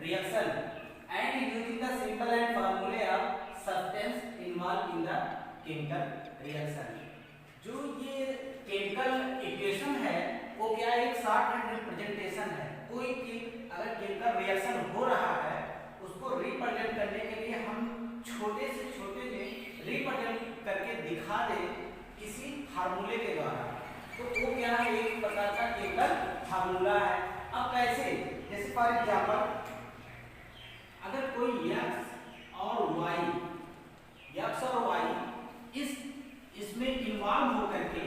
reaction and using the simple and formulae of substance involved in the chemical reaction। जो ये chemical equation है वो क्या एक शॉर्ट हैंड रिप्रेजेंटेशन है। कोई भी अगर केमिकल रिएक्शन हो रहा है उसको रिप्रेजेंट करने के लिए हम छोटे से छोटे में रिप्रेजेंट करके दिखा दे किसी फार्मूले के द्वारा, तो वो क्या है एक प्रकार का केमिकल फार्मूला है। अब कैसे, जैसे फॉर एग्जांपल अगर कोई x और y इसमें इन्वॉल्व होकर के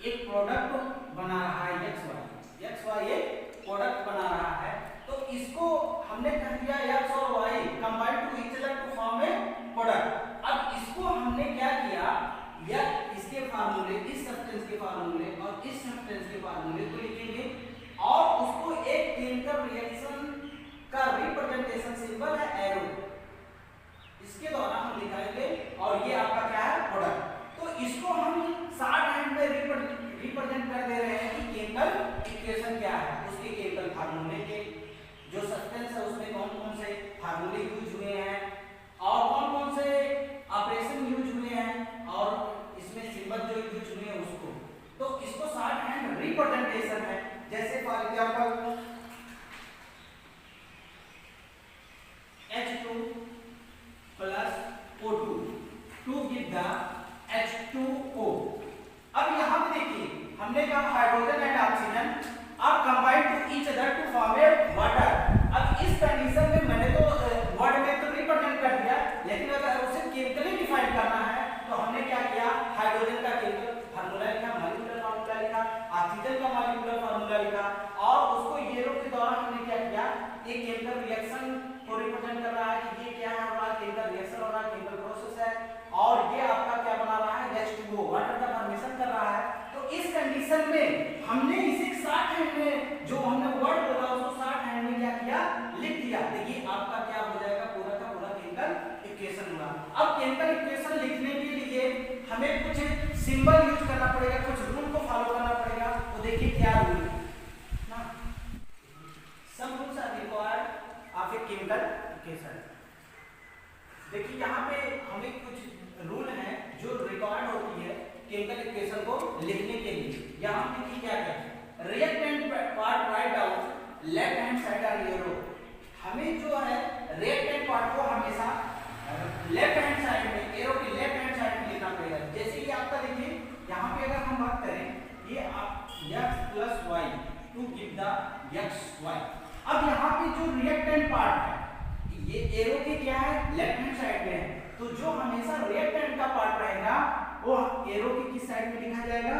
एक प्रोडक्ट बना रहा है, x y एक प्रोडक्ट बना रहा है, तो इसको हमने कह दिया x और y combine to each other to form a product. अब इसको हमने क्या किया, या इसके फार्मूले, इस सब्सटेंस के फार्मूले और इस सब्सटेंस के फार्मूले को लिखेंगे और उसको एक केमिकल रिएक्शन का रिप्रेजेंटेशन सिंबल है एरो, इसके द्वारा हम दिखाएंगे और ये आपका क्या है प्रोडक्ट। तो इसको हम शॉर्ट हैंड में रिप्रेजेंट कर दे रहे हैं कि केमिकल इक्वेशन क्या है, उसके केमिकल फार्मूले के जो सब्सटेंस है उसमें कौन कौन से फार्मूले यूज हुए हैं और कौन कौन से ऑपरेशन यूज हुए हैं और इसमें सिंबल जो यूज हुए हैं उसको, तो इसको शॉर्ट हैंड रिप्रेजेंटेशन है। जैसे for example H2 plus O2 to give the H2O। अब यहाँ पे देखिए हमने कहा hydrogen and oxygen are combined to each other to form a water. अब इस कंडीशन में मैंने तो वर्ड में तो रिप्रेजेंट कर दिया, लेकिन अगर उसे केमिकली डिफाइन करना है तो हमने क्या किया, हाइड्रोजन का केमिकल फार्मूला लिखा, मॉलिक्यूलर फार्मूला लिखा, ऑक्सीजन का मॉलिक्यूलर फार्मूला लिखा और उसको येलो के द्वारा हमने क्या किया, एक केमिकल रिएक्शन को रिप्रेजेंट कर रहा है कि ये क्या है, हमारा केमिकल रिएक्शन हो रहा है, केमिकल प्रोसेस है और ये आपका क्या बना रहा है, H2O वाटर का फॉर्मेशन कर रहा है। तो इस कंडीशन में हमने इसे शॉर्ट हैंड में जो हमने वर्ड बोला उसको शॉर्ट हैंड में क्या किया, लिख दिया। देखिए आपका क्या हो जाएगा, पूरा का पूरा केमिकल इक्वेशन हुआ। अब केमिकल इक्वेशन लिखने के लिए हमें कुछ सिंबल यूज करना पड़ेगा, कुछ रूल को फॉलो करना पड़ेगा। तो देखिए क्या रूल ना, some rules are required of a chemical equation. देखिए यहाँ पे हमें कुछ रूल हैं जो रिक्वायर्ड होती है केमिकल इक्वेशन को लिखने के लिए। यहाँ देखिए क्या है, reactant part write down left hand side are arrow. हमें जो है रिएक्टेंट पार्ट को हमेशा लेफ्ट हैंड साइड में, एरो की लेफ्ट हैंड साइड में लिखना पड़ेगा। जैसे कि आपका देखिए यहाँ पे अगर हम बात करें ये आप x plus y to give the xy। अब यहाँ पे जो रिएक्टेंट पार्ट है ये एरो के क्या है, लेफ्ट हैंड साइड में है, तो जो हमेशा रिएक्टेंट का पार्ट रहेगा वो एरो के किस साइड में लिखा जाएगा,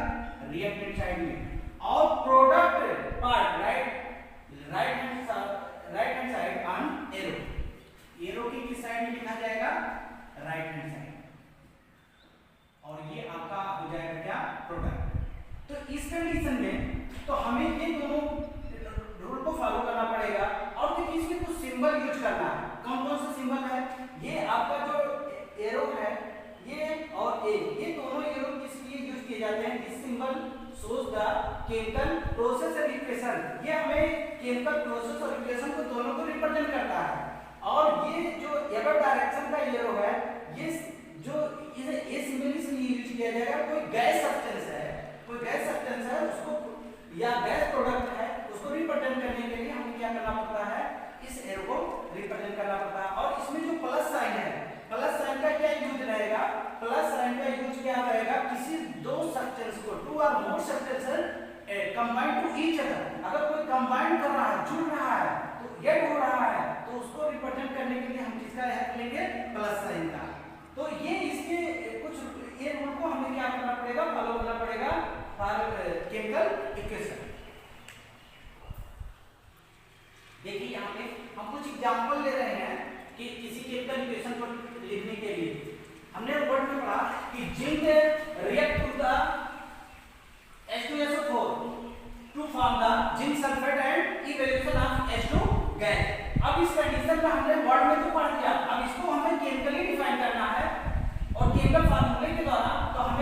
रिएक्टेंट साइड में, और product part right hand side on arrow की किस साइड में लिखा जाएगा, राइट हैंड साइड, और ये आपका हो जाएगा क्या, प्रोडक्ट। तो इस कंडीशन में तो हमें ये दोनों रूल को फॉलो करना पड़ेगा और देखिए इसमें कुछ सिंबल यूज करना है। कौन कौन सा सिंबल है, ये आपका जो एरो है ये और ए, ये दोनों एरो किस लिए यूज किए जाते हैं, this symbol shows the chemical process and equation. ये हमें केमिकल प्रोसेस और इक्वेशन को दोनों को रिप्रेजेंट करता है। और ये जो एरो डायरेक्शन का एरो है ये जो ये सिंबल इसलिए यूज किया जाएगा, कोई गैस सब्सटेंस है उसको या गैस प्रोडक्ट है उसको रिप्रेजेंट करने के लिए हमें क्या करना पड़ता है, इस एरो को रिप्रेजेंट करना पड़ता है। और इसमें जो प्लस साइन है, प्लस साइन का क्या यूज रहेगा, प्लस साइन का यूज क्या रहेगा, किसी दो सब्सटेंस को, टू और more substance combine to each other, अगर कोई कंबाइन कर रहा है, जुड़ रहा है तो गेट हो रहा है, तो उसको रिप्रेजेंट करने के लिए हम किसका हेल्प लेंगे, प्लस साइन का। तो ये इसके कुछ ये रूल को हमें क्या करना पड़ेगा, फॉलो करना पड़ेगा फॉर केमिकल इक्वेशन। देखिए यहाँ पे हम कुछ एग्जांपल ले रहे हैं कि किसी केमिकल इक्वेशन को लिखने के लिए हमने वर्ड में पढ़ा कि zinc react to the H2SO4 to form the zinc sulphate and evaluation of H2 gas. अब इस कंडीशन में हमने वर्ड में तो पढ़ दिया, अब इसको हमें केमिकली डिफाइन करना है और केमिकल फार्मूले के द्वारा तो हम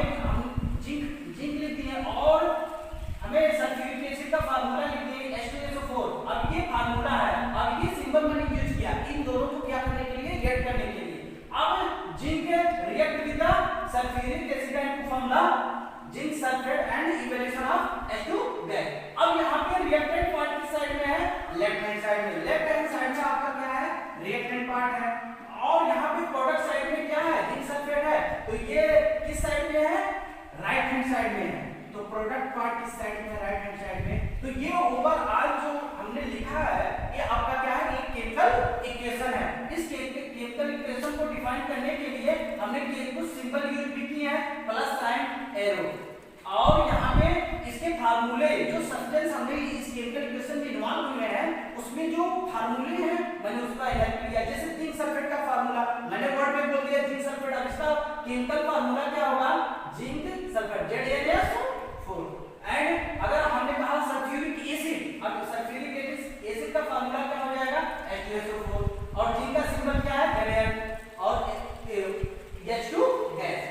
जिंक लिख दिए और हमें सल्फ्यूरिक एसिड का फार्मूला लिख दिए H2SO4। अब ये फार्मूला है, अब ये सिंबल मैंने sulphuric acid and to form the zinc sulphate and evaluation of H2 gas. अब यहाँ पे रिएक्टेंट पार्ट किस साइड में है? लेफ्ट हैंड साइड में। लेफ्ट हैंड साइड में आपका क्या है? रिएक्टेंट पार्ट है। और यहाँ पे प्रोडक्ट साइड में क्या है? जिंक सल्फेट है। तो ये किस साइड में है? राइट हैंड साइड में है। तो प्रोडक्ट पार्ट किस साइड में? राइट हैंड साइड में। तो ये ओवरऑल जो हमने लिखा है ये आपका क्या है? एक केमिकल इक्वेशन है। इस केमिकल इक्वेशन को डिफाइन करने के लिए हमने कुछ सिंबल यूज भी किए हैं, प्लस साइन, एरो। और यहाँ पे इसके फार्मूले जो सब्सटेंस हमने इस केमिकल इक्वेशन में इन्वॉल्व हुए हैं उसमें जो फार्मूले हैं मैंने उसका हेल्प लिया। जैसे जिंक सल्फेट का फार्मूला मैंने वर्ड में बोल दिया जिंक सल्फेट। अब इसका केमिकल फार्मूला क्या होगा? Zinc sulphate ZnS4। एंड अगर हमने कहा सल्फ्यूरिक एसिड, अब सल्फ्यूरिक एसिड का फार्मूला क्या हो जाएगा? H2SO4। और जिंक का सिंबल क्या है? Zn। और H2 गैस।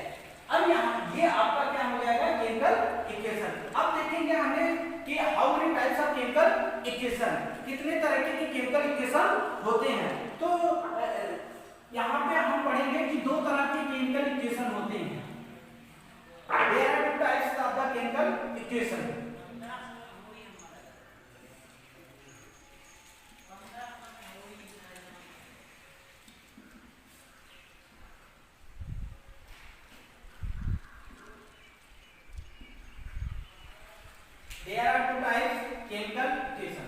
अब यहाँ ये आपका क्या हो जाएगा? Chemical equation. अब देखेंगे हमें कि how many types of chemical equation, कितने तरह के केमिकल इक्वेशन होते हैं। तो यहाँ पे हम पढ़ेंगे कि दो तरह के केमिकल इक्वेशन होते हैं। There are two types of the chemical equation. There are two types chemical equation.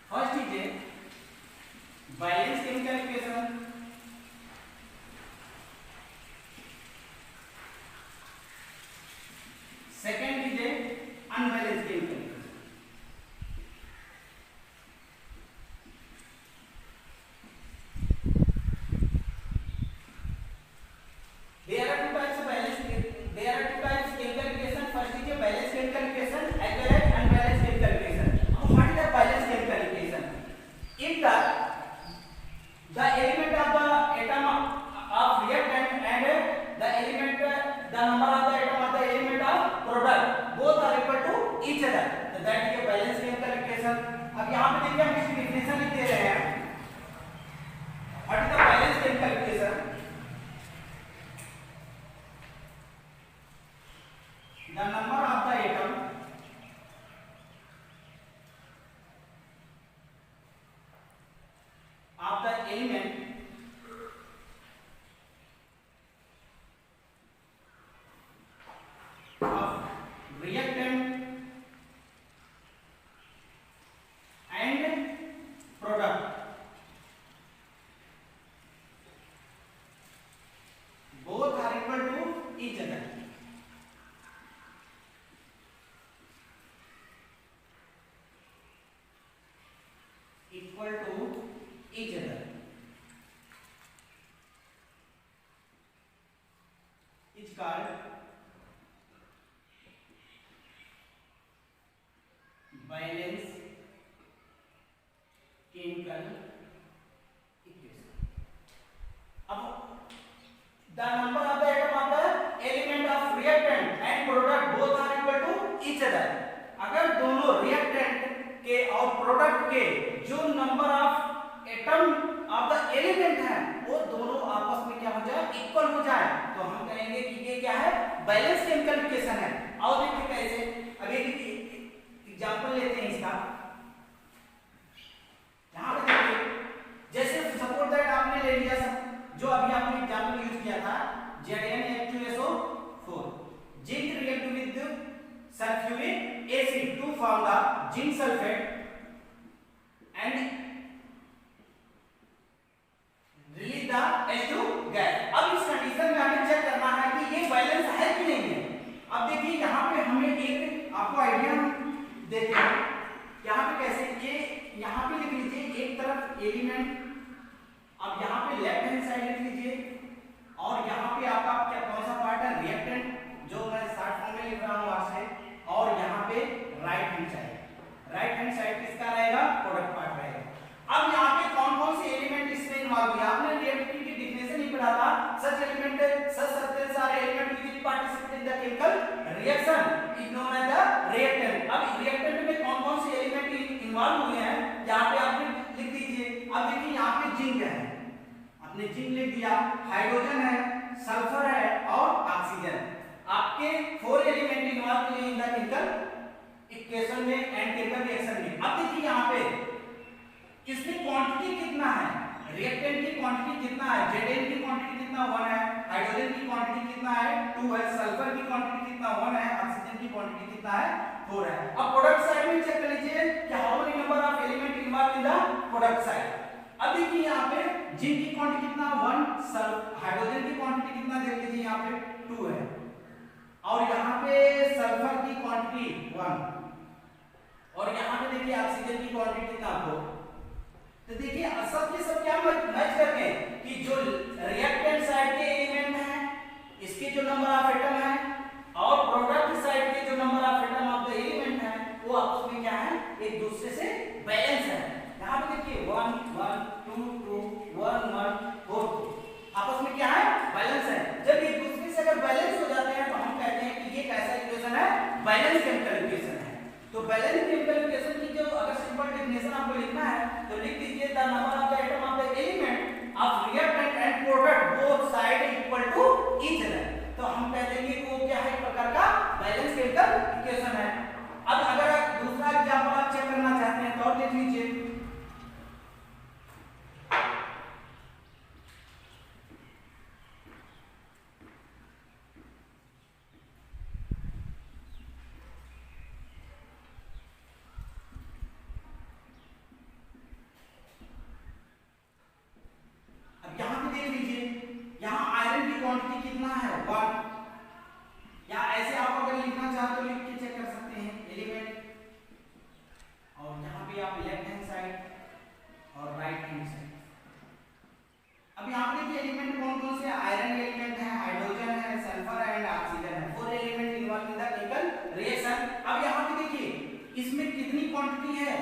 First is a balanced chemical equation. Second is a unbalanced chemical equation. There are two types of chemical equation. First is a balanced chemical equation as well as unbalanced chemical equation. Now what is the balanced chemical equation? If the element of the atom of reactant and the element the number of the atom of the element of product both are equal to each other, so that is a balanced chemical equation. अब यहाँ पे देखिए हम इसकी definition लिख दे रहे हैं. What is the balanced chemical equation? The number of the atom of the element of reactant and product both are equal to each other. Equal to each other. It's called balanced chemical equation. अब the number of the atom of the element of reactant and product both are equal to each other. अगर दोनों reactant के और product के जो number of atom of the element है वो दोनों आपस में क्या हो जाए? इक्वल हो जाए, तो हम कहेंगे कि ये क्या है? बैलेंस केमिकल इक्वेशन है। और देखिए कैसे, अब एक एग्जांपल लेते हैं इसका। यहाँ पे देखिए, जैसे सपोज दैट आपने ले लिया जो अभी आपने एग्जांपल यूज किया था ZnH2SO4, zinc react with sulfuric acid to form the zinc sulfate and release the H2 gas. अब इस कंडीशन में हमें चेक करना है कि ये बैलेंस है कि नहीं है। अब देखिए यहाँ पे हमें एक आपको आइडिया देते हैं। यहाँ पे कैसे, ये यहाँ पे लिख लीजिए एक तरफ एलिमेंट, अब यहाँ पे लेफ्ट हैंड साइड लिख लीजिए और यहाँ पे आपका क्या कौन सा पार्ट है? रिएक्टेंट, जो मैं शॉर्ट फॉर्म में लिख रहा हूँ वहां से। और यहाँ पे राइट हैंड साइड किसका रहेगा? प्रोडक्ट पार्ट रहेगा। अब यहाँ पे कौन कौन से एलिमेंट इसमें इन्वॉल्व है? आपने रिएक्टिविटी की डेफिनेशन ही पढ़ा था। Such element such substance are अब देखिए यहाँ पे जिंक है, आपने जिंक लिख दिया, हाइड्रोजन है, सल्फर है और ऑक्सीजन। आपके 4 element involve in the chemical equation में एंड केमिकल रिएक्शन में। अब देखिए यहाँ पे इसमें क्वांटिटी कितना है, रिएक्टेंट की क्वांटिटी कितना है, Zn की क्वांटिटी कितना 1 है, हाइड्रोजन की क्वांटिटी कितना है 2 है, सल्फर की क्वांटिटी कितना 1 है, ऑक्सीजन की क्वांटिटी कितना है 4 है। अब प्रोडक्ट साइड में चेक कर लीजिए कि how many number of element involve in the product side. अब देखिए यहाँ पे जिंक की क्वांटिटी कितना 1, हाइड्रोजन की क्वांटिटी कितना देख लीजिए यहाँ पे 2 है, और यहाँ पे सल्फर की क्वांटिटी 1, और यहाँ पे देखिए ऑक्सीजन की क्वांटिटी कितना 2। तो देखिए सब के सब क्या मैच करते हैं कि जो रिएक्टेंट साइड के एलिमेंट हैं इसके जो नंबर ऑफ एटम है और प्रोडक्ट साइड के जो number of atom of the element है वो आपस में क्या है, एक दूसरे से बैलेंस है। यहाँ पे देखिए 1 1 2 2 1 1 4 आपस में क्या है, बैलेंस है। जब एक दूसरे से अगर बैलेंस हो जाते हैं तो हम कहते हैं कि ये कैसा इक्वेशन है, बैलेंस केमिकल इक्वेशन है। तो बैलेंस केमिकल इक्वेशन की जो अगर सिंपल डेफिनेशन आपको लिखना है तो लिख दीजिए the number of the atom of the element of reactant and product both side equal to each other. तो हम कह देंगे कि वो क्या है, एक प्रकार का बैलेंस केमिकल इक्वेशन है। अब अगर दूसरा एग्जांपल आप चेक करना चाहते हैं तो देख लीजिए, क्वांटिटी कितना है 1, या ऐसे आप अगर लिखना चाहो तो लिख के चेक कर सकते हैं एलिमेंट, और यहाँ पे आप लेफ्ट हैंड साइड और राइट हैंड साइड। अब यहाँ पे देखिए एलिमेंट कौन कौन से, आयरन एलिमेंट है, हाइड्रोजन है, सल्फर एंड ऑक्सीजन है, 4 element involve in the chemical reaction. अब यहाँ पे देखिए इसमें कितनी क्वांटिटी है,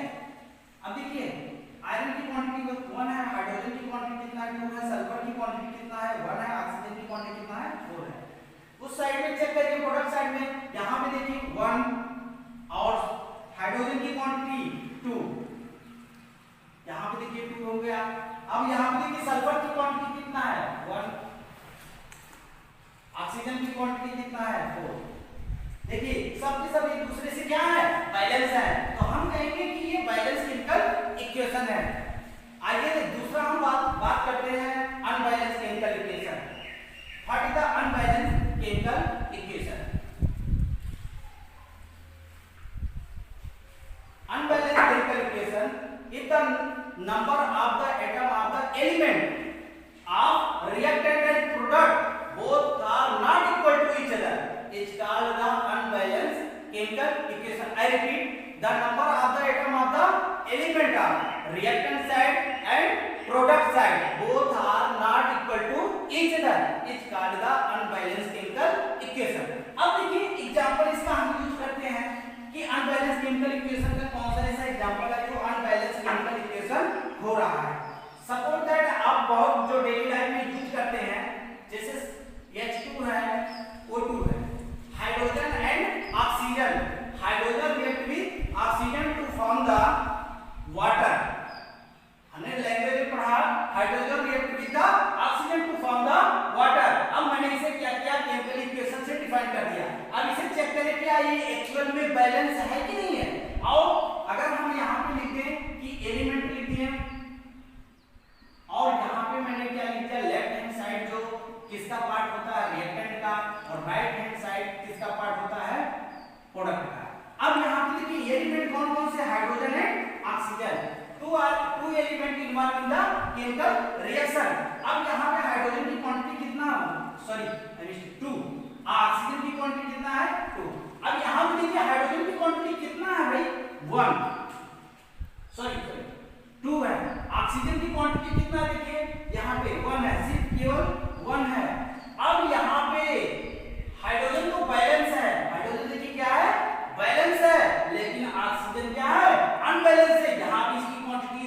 अब देखिए आयरन की क्वांटिटी 1 है, हाइड्रोजन की क्वांटिटी कितना है 2 है, सल्फर की क्वांटिटी कितना है 1 है, ऑक्सीजन की क्वांटिटी कितना है 4 है। उस साइड में चेक करिए प्रोडक्ट साइड में, यहां पे देखिए 1 और हाइड्रोजन की क्वांटिटी 2, यहां पे देखिए 2 हो गया। अब यहां पे देखिए सल्फर की क्वांटिटी कितना है 1, ऑक्सीजन की क्वांटिटी कितना है 4। देखिए सब के सब एक दूसरे से क्या है, बैलेंस है। तो हम कहेंगे कि ये बैलेंस केमिकल इक्वेशन है। आइए दूसरा हम बात करते हैं unbalance chemical equation. What is the unbalance chemical equation? Unbalance chemical equation is the number of the atom of the element of reactant and product both are not equal to each other is called the unbalanced chemical equation. I repeat, the number of the atom of the element of reactant side and product side both are not equal to each other is called the unbalanced chemical equation. अब देखिए example इसका हम use करते हैं कि unbalance chemical equation का कौन सा ऐसा एग्जांपल है जो अनबैलेंस केमिकल इक्वेशन हो रहा है। सपोज दैट आप बहुत जो डेली लाइफ में यूज करते हैं जैसे H2 है, O2 है, hydrogen and oxygen, hydrogen react with oxygen to form the water. हमने लैंग्वेज में पढ़ा hydrogen react with the oxygen to form the water. अब मैंने इसे क्या किया, केमिकल इक्वेशन से डिफाइन कर दिया। अब इसे चेक करें क्या ये एक्चुअल में बैलेंस है कि नहीं है। और अगर हम यहाँ पे लिख दें कि एलिमेंट लिख दिए और यहाँ पे मैंने क्या लिख दिया, लेफ्ट हैंड साइड जो किसका पार्ट होता है रिएक्टेंट का, और राइट हैंड साइड किसका पार्ट होता है प्रोडक्ट का। अब यहाँ पे देखिए एलिमेंट कौन कौन से, hydrogen and oxygen, two element involve in the chemical reaction. अब यहाँ पे हाइड्रोजन की क्वांटिटी कितना, सॉरी 2, ऑक्सीजन की क्वांटिटी कितना है 2। अब यहाँ पे देखिए हाइड्रोजन की क्वांटिटी कितना है भाई 1, सॉरी 2 है, ऑक्सीजन की क्वांटिटी कितना है देखिए यहाँ पे 1 है, सिर्फ केवल 1 है। अब यहाँ पे हाइड्रोजन तो बैलेंस है, हाइड्रोजन देखिए क्या है बैलेंस है, लेकिन ऑक्सीजन क्या है अनबैलेंस है। यहाँ पे इसकी क्वांटिटी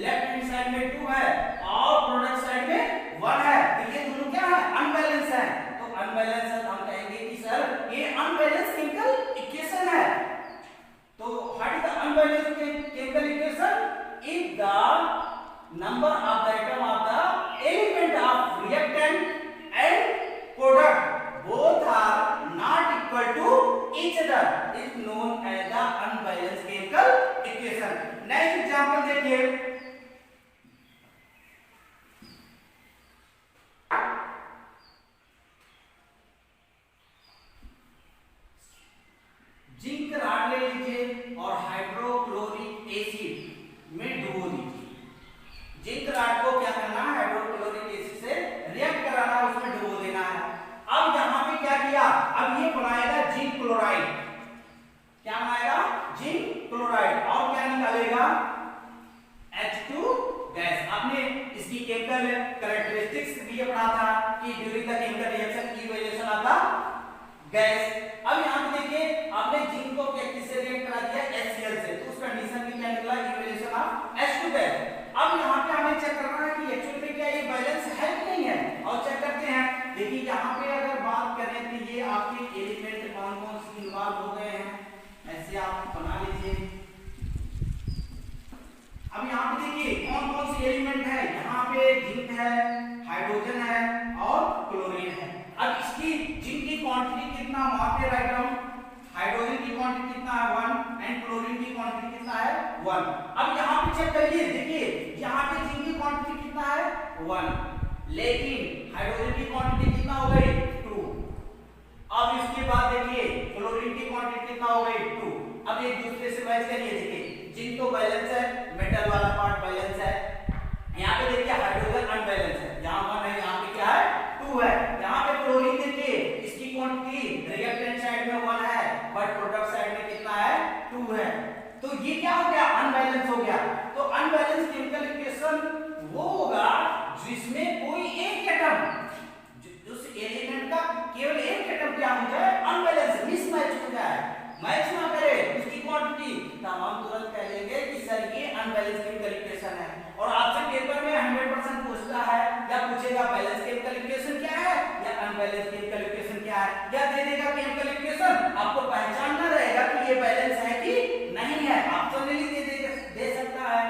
लेफ्ट हैंड साइड में 2 है और प्रोडक्ट साइड में 1 है, तो ये दोनों क्या है अनबैलेंस है। तो अनबैलेंस है, हम कहेंगे कि सर ये अनबैलेंस केमिकल इक्वेशन है। तो what is the unbalance chemical equation? If the इसकी केमिकल कैरेक्टरिस्टिक्स भी ये पढ़ा था कि during the chemical reaction evaluation of the gas. अब यहां पे देखिए आपने जिंक को किससे रिएक्ट करा दिया HCl से, तो उस कंडीशन में क्या निकला इवैल्यूएशन ऑफ H2 गैस। अब यहां पे हमें चेक करना है कि एक्चुअली में क्या ये बैलेंस है कि नहीं है, और चेक करते हैं। देखिए यहां पे अगर बात करें तो ये आपके एलिमेंट कौन कौन से इन्वॉल्व हो गए हैं, ऐसे आप बना लीजिए। अब यहाँ पे देखिए कौन कौन से एलिमेंट है, यहाँ पे जिंक है, हाइड्रोजन है और क्लोरीन है। अब इसकी जिंक की क्वांटिटी कितना वहां पे राइट डाउन, हाइड्रोजन की क्वांटिटी कितना है 1 एंड क्लोरीन की क्वांटिटी कितना है 1। अब यहाँ पे चेक करिए, देखिए यहाँ पे जिंक की क्वांटिटी कितना है 1, लेकिन हाइड्रोजन की क्वांटिटी कितना हो गई 2। अब इसके बाद देखिए क्लोरीन की क्वांटिटी कितना हो गई 2। अब एक दूसरे से मैच करिए, देखिए जिंक तो बैलेंस है, मेटल वाला पार्ट बैलेंस है, यहाँ पे देखिए हाइड्रोजन अनबैलेंस है, यहाँ 1 है, यहाँ पे क्या है 2 है। यहाँ पे क्लोरीन देखिए इसकी क्वांटिटी रिएक्टेंट साइड में 1 है बट प्रोडक्ट साइड में कितना है 2 है, तो ये क्या हो गया अनबैलेंस हो गया। तो अनबैलेंस केमिकल इक्वेशन वो होगा जिसमें कोई एक एटम, उस एलिमेंट का केवल एक एटम क्या हो जाए अनबैलेंस मिसमैच हो जाए, मैच ना करे उसकी क्वांटिटी, तब हम तुरंत कह लेंगे कि सर ये अनबैलेंस केमिकल इक्वेशन है। और आपसे पेपर में 100% पूछता है या पूछेगा बैलेंस केमिकल इक्वेशन क्या है या अनबैलेंस केमिकल इक्वेशन क्या है, या दे देगा केमिकल इक्वेशन, आपको पहचानना रहेगा कि ये बैलेंस है कि नहीं है, ऑप्शन दे सकता है।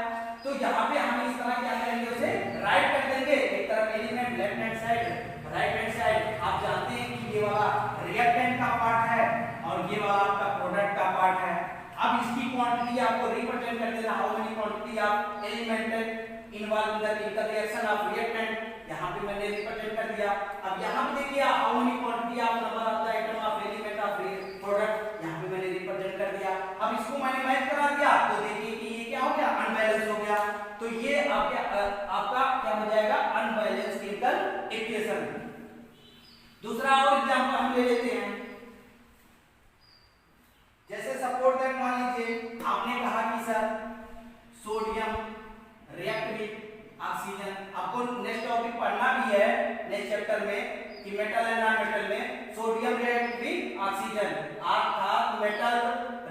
तो यहाँ पे हम इस तरह क्या करेंगे, उसे राइट कर देंगे, एक तरफ element left hand side, right hand side आप जानते हैं कि ये वाला रिएक्टेंट का पार्ट है और ये वाला आपका प्रोडक्ट का पार्ट है। अब इसकी क्वांटिटी आपको रिप्रेजेंट कर देना, how many quantity of element involve in the chemical reaction of reactant, यहां पे मैंने रिप्रेजेंट कर दिया। अब यहां पे देखिए how many quantity of number of the item of element of product, यहां पे मैंने रिप्रेजेंट कर दिया। अब इसको मैंने मैच करा दिया तो देखिए कि ये क्या हो गया अनबैलेंस हो गया, तो ये आपका क्या हो जाएगा अनबैलेंस केमिकल इक्वेशन। दूसरा और एग्जांपल हम ले लेते हैं, जैसे सपोर्ट दैट मान लीजिए आपने कहा कि sir sodium react with oxygen, आपको नेक्स्ट टॉपिक पढ़ना भी है नेक्स्ट चैप्टर में कि मेटल एंड नॉन मेटल में सोडियम रिएक्ट विद ऑक्सीजन, अर्थात metal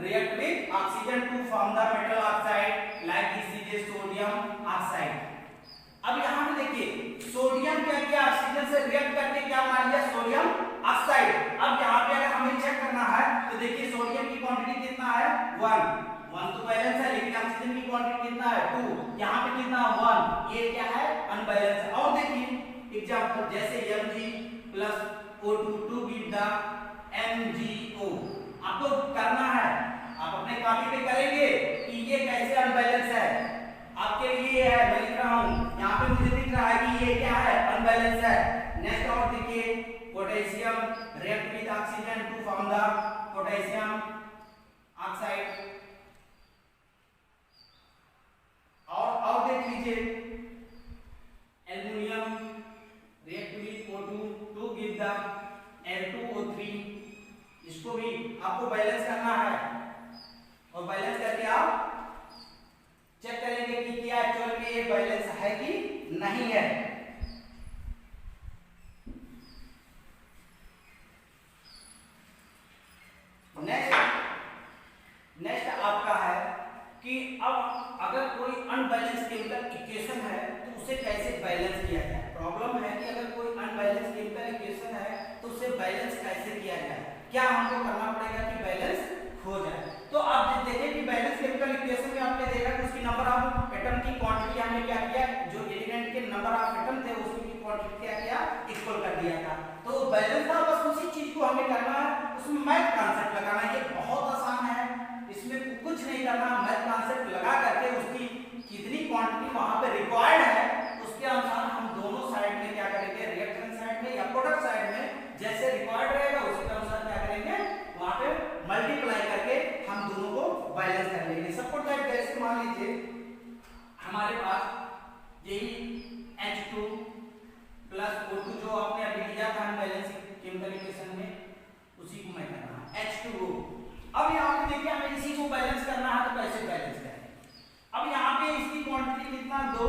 react with oxygen to form the metal oxide like this is sodium oxide. अब यहां पे देखिए सोडियम क्या किया ऑक्सीजन से रिएक्ट करके क्या बना लिया सोडियम ऑक्साइड। अब यहां पे अगर हमें चेक करना है तो देखिए सोडियम की क्वांटिटी कितना है 1 तो बैलेंस है, लेकिन ऑक्सीजन की क्वांटिटी कितना है 2, यहां पे कितना 1, ये क्या है अनबैलेंस है। और देखिए एग्जांपल जैसे Mg plus O2 to give the MgO, आपको करना है, आप अपने कॉपी पे करेंगे कि ये कैसे अनबैलेंस है, आपके लिए है मैं लिख रहा हूं, यहाँ पे मुझे दिख रहा है कि ये क्या है अनबैलेंस है। नेक्स्ट और देखिए potassium react with oxygen to form the potassium oxide, और देख लीजिए aluminium react with O2 to give the L2O3, इसको भी आपको बैलेंस करना है और बैलेंस करके आप चेक करेंगे कि क्या एक्चुअल में ये बैलेंस है कि नहीं है। नेक्स्ट आपका है कि अब अगर कोई अनबैलेंस केमिकल इक्वेशन है तो उसे कैसे बैलेंस किया जाए। प्रॉब्लम है कि अगर कोई अनबैलेंस केमिकल इक्वेशन है तो उसे बैलेंस कैसे किया जाए, क्या हमको करना पड़ेगा कि बैलेंस हो जाए। तो आप देखें कि बैलेंस केमिकल इक्वेशन में आपने देखा कि उसकी नंबर ऑफ एटम की क्वांटिटी हमने क्या किया, जो एलिमेंट के नंबर ऑफ एटम थे उसकी क्वांटिटी क्या किया इक्वल कर दिया था। तो बैलेंस था, बस उसी चीज को हमें करना है, उसमें मैथ कांसेप्ट लगाना, ये बहुत आसान है, इसमें कुछ नहीं करना, मैथ कांसेप्ट लगा करके उसकी कितनी क्वांटिटी वहां पे रिक्वायर्ड है उसके अनुसार हम दोनों साइड में क्या करेंगे, रिएक्टेंट साइड में या प्रोडक्ट साइड में जैसे रिक्वायर्ड रहेगा उसी के अनुसार क्या करेंगे वहां पे मल्टीप्लाई करके हम दोनों को बैलेंस कर लेंगे। सपोज दैट जैसे मान लीजिए हमारे पास यही H2 प्लस O2 जो आपने अभी लिया था बैलेंस केमिकल इक्वेशन में, उसी को मैं कर रहा हूं H2O। अब यहाँ पे देखिए हमें इसी को बैलेंस करना है तो कैसे बैलेंस करें। अब यहाँ पे इसकी क्वांटिटी कितना 2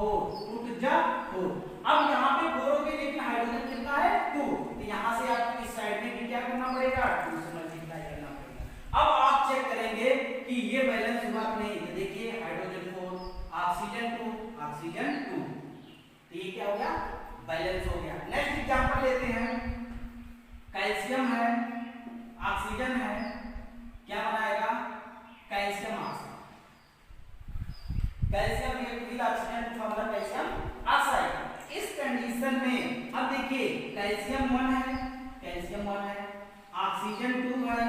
4, 2 टू जा 4। अब यहाँ पे 4 हो गए, लेकिन हाइड्रोजन कितना है 2, तो यहाँ से आपको इस साइड में भी क्या करना पड़ेगा 2 से मल्टीप्लाई करना पड़ेगा। अब आप चेक करेंगे कि ये बैलेंस हुआ नहीं, तो देखिए हाइड्रोजन 4, ऑक्सीजन 2, ऑक्सीजन 2, तो ये क्या हो गया बैलेंस हो गया। नेक्स्ट एग्जांपल लेते हैं, कैल्शियम है, ऑक्सीजन है, क्या बनाएगा calcium oxide. Calcium with oxygen formula calcium oxide. इस कंडीशन में अब देखिए कैल्शियम 1 है, कैल्शियम 1 है, ऑक्सीजन 2 है,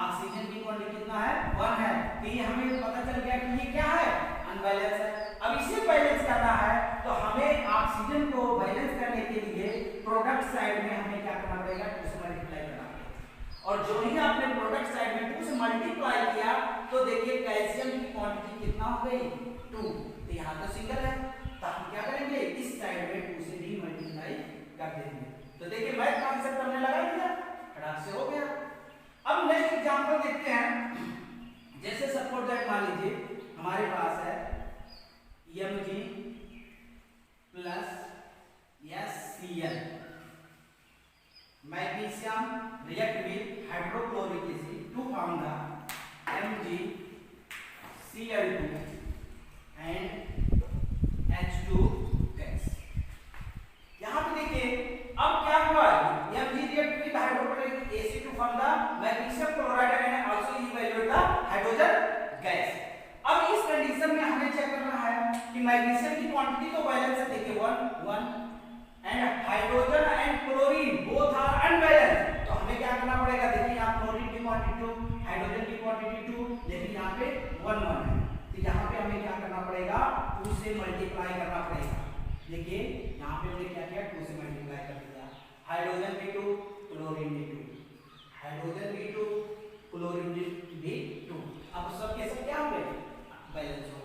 ऑक्सीजन की क्वांटिटी कितना है 1 है, तो ये हमें पता चल गया कि ये क्या है अनबैलेंस है। अब इसे बैलेंस करना है तो हमें ऑक्सीजन को बैलेंस करने के लिए प्रोडक्ट साइड में हमें क्या करना पड़ेगा 2 से मल्टीप्लाई करना पड़ेगा। और जो ही आपने प्रोडक्ट साइड में 2 से मल्टीप्लाई किया तो देखिए कैल्शियम की क्वांटिटी कितना हो गई 2, तो यहाँ तो सिंगल है, तो हम क्या करेंगे इस साइड में 2 से भी मल्टीप्लाई कर देंगे। तो देखिए मैथ कॉन्सेप्ट हमने लगा दिया, फटाक से हो गया। अब नेक्स्ट एग्जांपल देखते हैं, जैसे सपोज दैट मान लीजिए हमारे पास है Mg plus HCl, magnesium react with hydrochloric acid to form the MgCl2 and H2 gas. यहां पे देखिए अब क्या हुआ, Mg react with hydrochloric acid to form the magnesium chloride and also evaluate the hydrogen gas. अब इस condition में हमें चेक करना है कि मैग्नीशियम की क्वांटिटी तो बैलेंस है, देखिए 1 1 and hydrogen and chlorine both are unbalanced, तो हमें क्या करना पड़ेगा, देखिए यहां क्लोरीन की क्वांटिटी 2, हाइड्रोजन की क्वांटिटी 2, लेकिन यहां पे 1 1 है, तो यहां पे हमें क्या करना पड़ेगा 2 से मल्टीप्लाई करना पड़ेगा। देखिए यहां पे हमने क्या किया 2 से मल्टीप्लाई कर दिया, हाइड्रोजन भी 2 क्लोरीन भी 2, हाइड्रोजन भी 2 क्लोरीन भी 2, अब सब के सब क्या हो गए बैलेंस हो